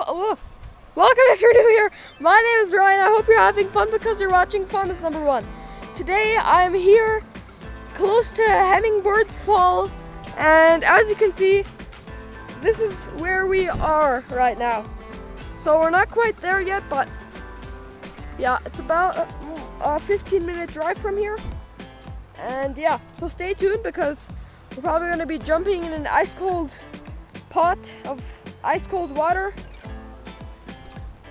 Welcome if you're new here. My name is Ryan. I hope you're having fun because you're watching. Fun is number one. Today I'm here close to Hummingbird's Fall, and as you can see, this is where we are right now. So we're not quite there yet, but yeah, it's about a 15-minute drive from here. And yeah, so stay tuned because we're probably going to be jumping in an ice cold pot of ice cold water.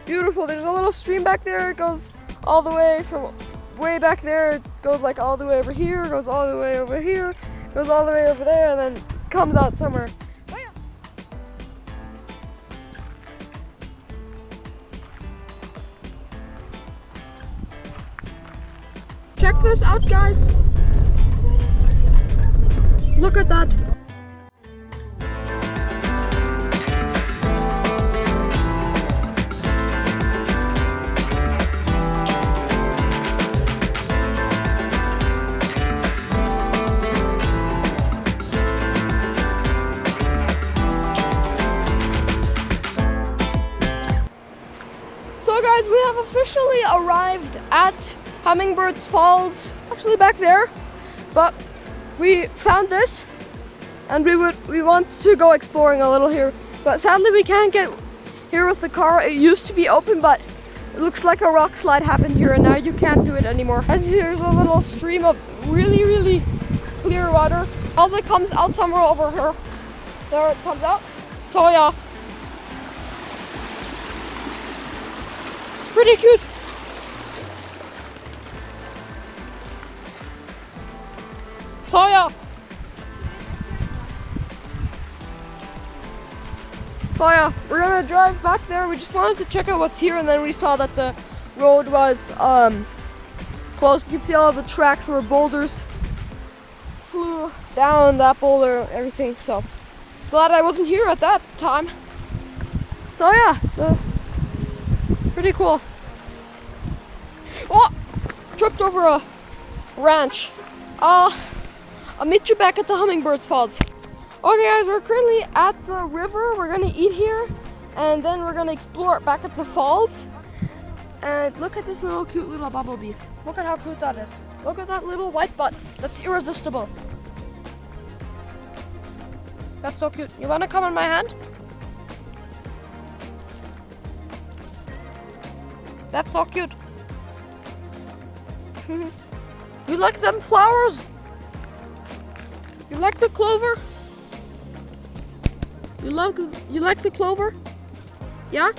Beautiful. There's a little stream back there. It goes all the way from way back there. It goes like all the way over here, goes all the way over here, goes all the way over there, and then comes out somewhere. Oh, yeah. Check this out, guys. Look at that. So guys, we have officially arrived at Hummingbird's Falls, actually back there, but we found this and we want to go exploring a little here, but sadly we can't get here with the car. It used to be open, but it looks like a rock slide happened here and now you can't do it anymore. As you see, there's a little stream of really clear water. Probably comes out somewhere over here. There it comes out. So yeah. Pretty cute. So yeah, we're gonna drive back there. We just wanted to check out what's here, and then we saw that the road was closed. You can see all the tracks where boulders flew down that boulder, everything. So glad I wasn't here at that time. So yeah, so pretty cool. Oh, tripped over a branch. I'll meet you back at the Hummingbird's Falls. Okay guys, we're currently at the river. We're gonna eat here and then we're gonna explore back at the falls. And look at this little cute little bumblebee. Look at how cute that is. Look at that little white butt. That's irresistible. That's so cute. You wanna come in my hand? That's so cute. You like them flowers? You like the clover? You like the clover? Yeah?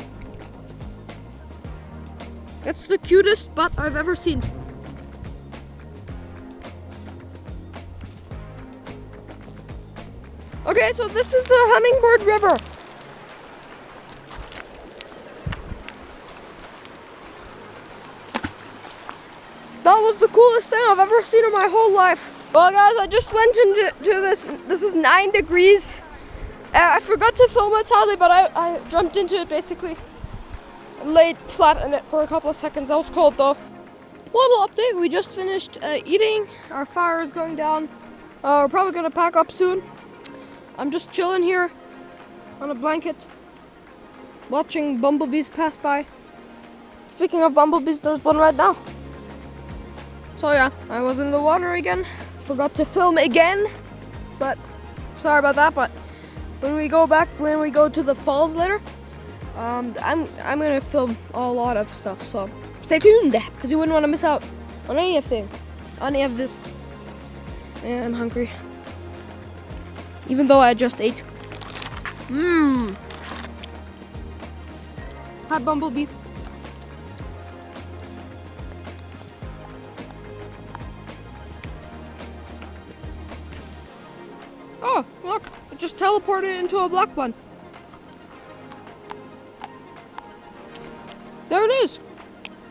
That's the cutest butt I've ever seen. Okay, so this is the Hummingbird River. That was the coolest thing I've ever seen in my whole life. Well guys, I just went into this. This is 9 degrees. I forgot to film it sadly, but I jumped into it basically. Laid flat in it for a couple of seconds. That was cold though. Little update, we just finished eating. Our fire is going down. We're probably gonna pack up soon. I'm just chilling here on a blanket, watching bumblebees pass by. Speaking of bumblebees, there's one right now. So yeah, I was in the water again. Forgot to film again, but sorry about that. But when we go to the falls later, I'm gonna film a lot of stuff. So stay tuned because you wouldn't want to miss out on any of this. Yeah, I'm hungry, even though I just ate. Hi, bumblebee. Oh, look, it just teleported into a black one. There it is.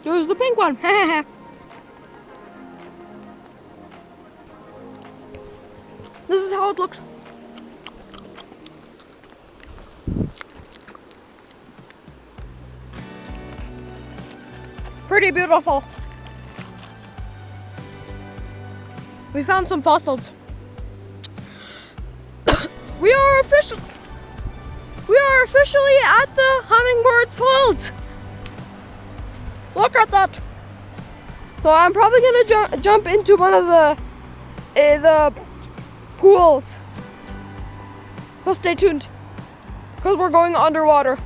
There's the pink one. This is how it looks. Pretty beautiful. We found some fossils. We are official. we are officially at the Hummingbird Falls. Look at that. So I'm probably gonna jump into one of the pools. So stay tuned, because we're going underwater.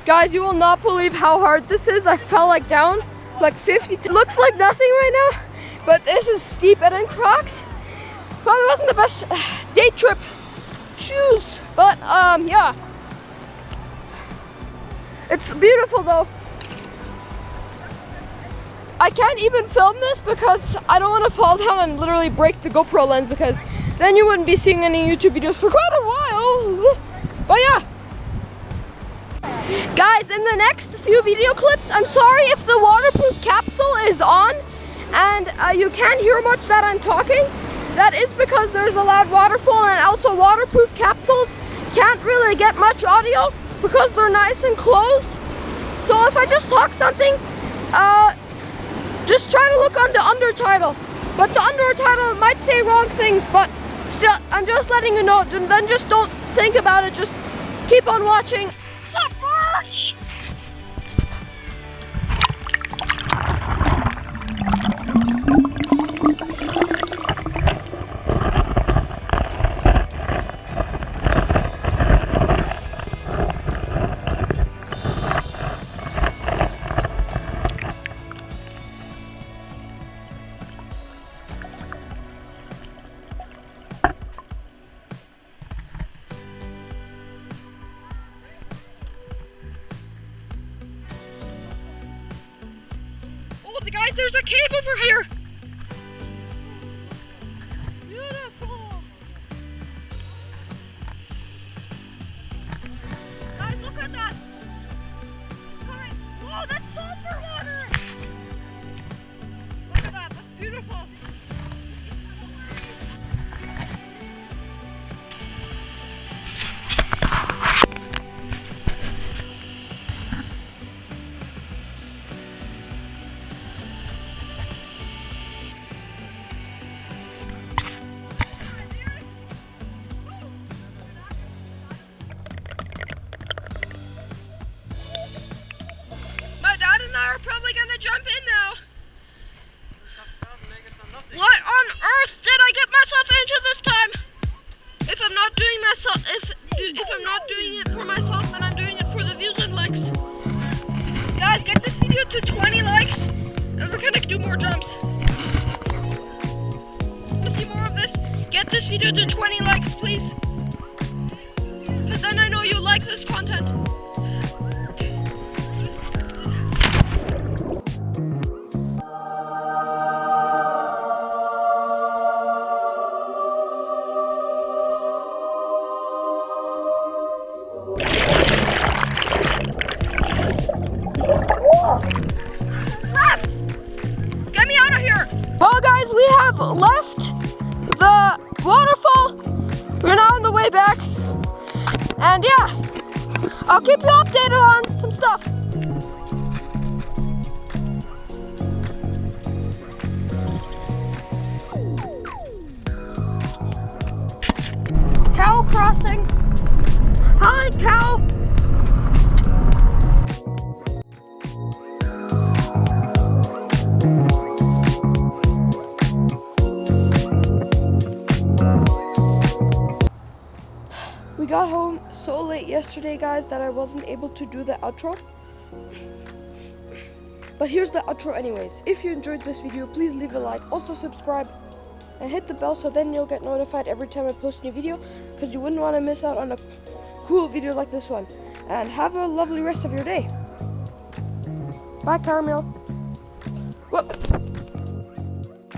Guys, you will not believe how hard this is. I fell like down, like 50. It looks like nothing right now, but this is steep. And in Crocs, probably wasn't the best day trip shoes, but yeah. It's beautiful though. I can't even film this because I don't want to fall down and literally break the GoPro lens, because then you wouldn't be seeing any YouTube videos for quite a while. But yeah. Guys, in the next few video clips, I'm sorry if the waterproof capsule is on and you can't hear much that I'm talking. That is because there's a loud waterfall, and also waterproof capsules can't really get much audio because they're nice and closed. So if I just talk something, just try to look on the undertitle. But the undertitle might say wrong things, but still, I'm just letting you know. Then just don't think about it. Just keep on watching. Submerge! Guys, there's a cave over here. Beautiful. Guys, look at that. It's coming. Whoa, that's sulfur water. Look at that. That's beautiful. Are probably gonna jump in now. What on earth did I get myself into this time? If I'm not doing myself, if I'm not doing it for myself, then I'm doing it for the views and likes. Guys, get this video to 20 likes, and we're gonna do more jumps. To see more of this, get this video to 20 likes, please. Because then I know you like this content. Get me out of here! Well, guys, we have left the waterfall. We're now on the way back. And yeah, I'll keep you updated on some stuff. Cow crossing. Hi, cow. We got home so late yesterday, guys, that I wasn't able to do the outro. But here's the outro anyways. If you enjoyed this video, please leave a like. Also subscribe and hit the bell, so then you'll get notified every time I post a new video, because you wouldn't want to miss out on a cool video like this one. And have a lovely rest of your day. Bye, Caramel. Whoop.